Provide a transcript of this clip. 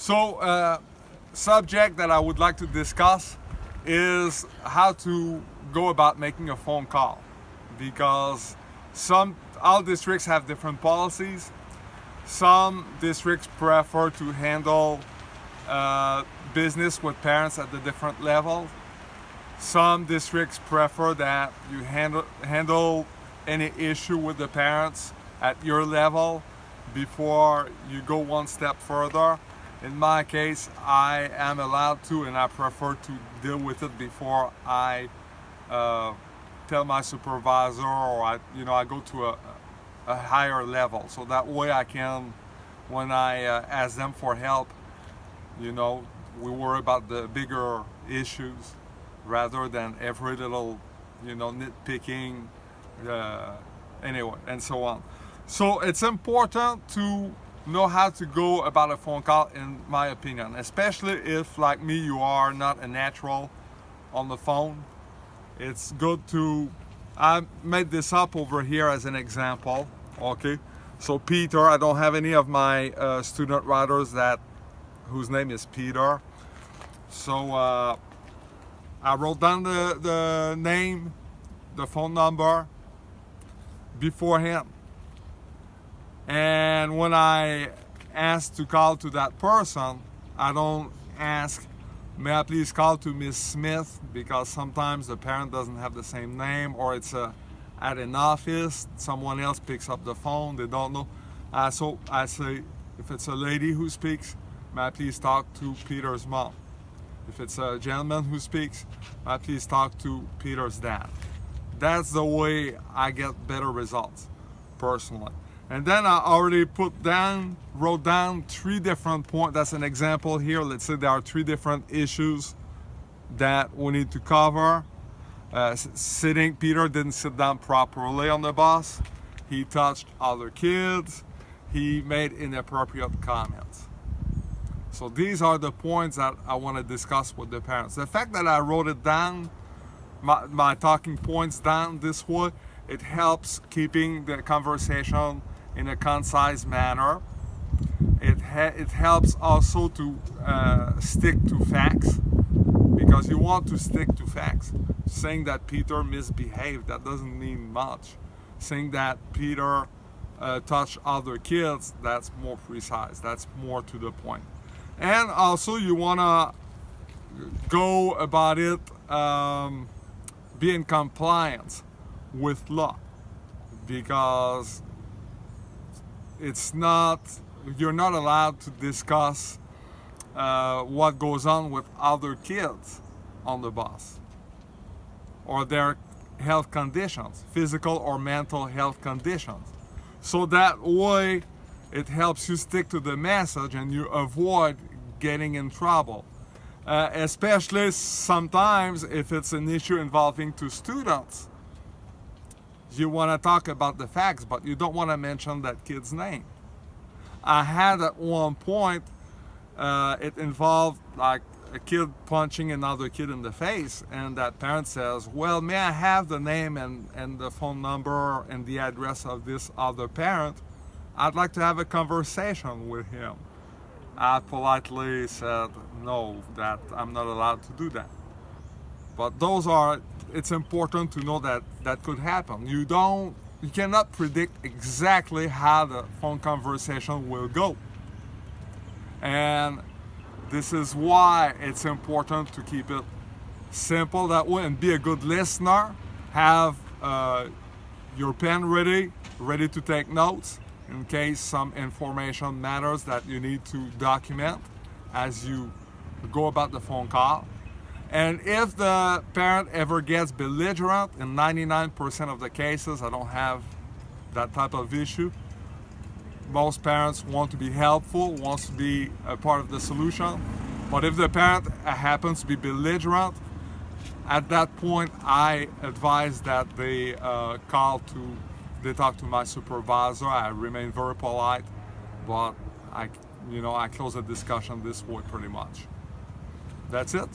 So, subject that I would like to discuss is how to go about making a phone call, because all districts have different policies. Some districts prefer to handle business with parents at the different levels. Some districts prefer that you handle any issue with the parents at your level before you go one step further. In my case, I am allowed to, and I prefer to deal with it before I tell my supervisor, or I go to a higher level. So that way I can, when I ask them for help, we worry about the bigger issues rather than every little, nitpicking, anyway, and so on. So it's important to know how to go about a phone call, in my opinion, especially if, like me, you are not a natural on the phone. It's good to, I made this up over here as an example, okay? So Peter, I don't have any of my student writers whose name is Peter. So I wrote down the name, the phone number beforehand. And when I ask to call to that person, I don't ask, may I please call to Miss Smith, because sometimes the parent doesn't have the same name, or it's at an office, someone else picks up the phone, they don't know. So I say, if it's a lady who speaks, may I please talk to Peter's mom. If it's a gentleman who speaks, may I please talk to Peter's dad. That's the way I get better results, personally. And then I already wrote down 3 different points. That's an example here. Let's say there are 3 different issues that we need to cover. Peter didn't sit down properly on the bus. He touched other kids. He made inappropriate comments. So these are the points that I want to discuss with the parents. The fact that I wrote it down, my talking points down this way, it helps keeping the conversation in a concise manner. It helps also to stick to facts, because you want to stick to facts. Saying that Peter misbehaved, that doesn't mean much. Saying that Peter touched other kids, that's more precise, that's more to the point. And also you want to go about it, be in compliance with law, because you're not allowed to discuss what goes on with other kids on the bus, or their health conditions, physical or mental health conditions. So that way it helps you stick to the message and you avoid getting in trouble. Especially sometimes if it's an issue involving 2 students. You want to talk about the facts, but you don't want to mention that kid's name. I had at one point, it involved like a kid punching another kid in the face, and that parent says, well, may I have the name and the phone number and the address of this other parent? I'd like to have a conversation with him. I politely said, no, that I'm not allowed to do that. But it's important to know that could happen. You cannot predict exactly how the phone conversation will go. And this is why it's important to keep it simple that way, and be a good listener. Have your pen ready to take notes in case some information matters that you need to document as you go about the phone call. And if the parent ever gets belligerent, in 99% of the cases, I don't have that type of issue. Most parents want to be helpful, wants to be a part of the solution. But if the parent happens to be belligerent, at that point, I advise that they talk to my supervisor. I remain very polite, but I close the discussion this way pretty much. That's it.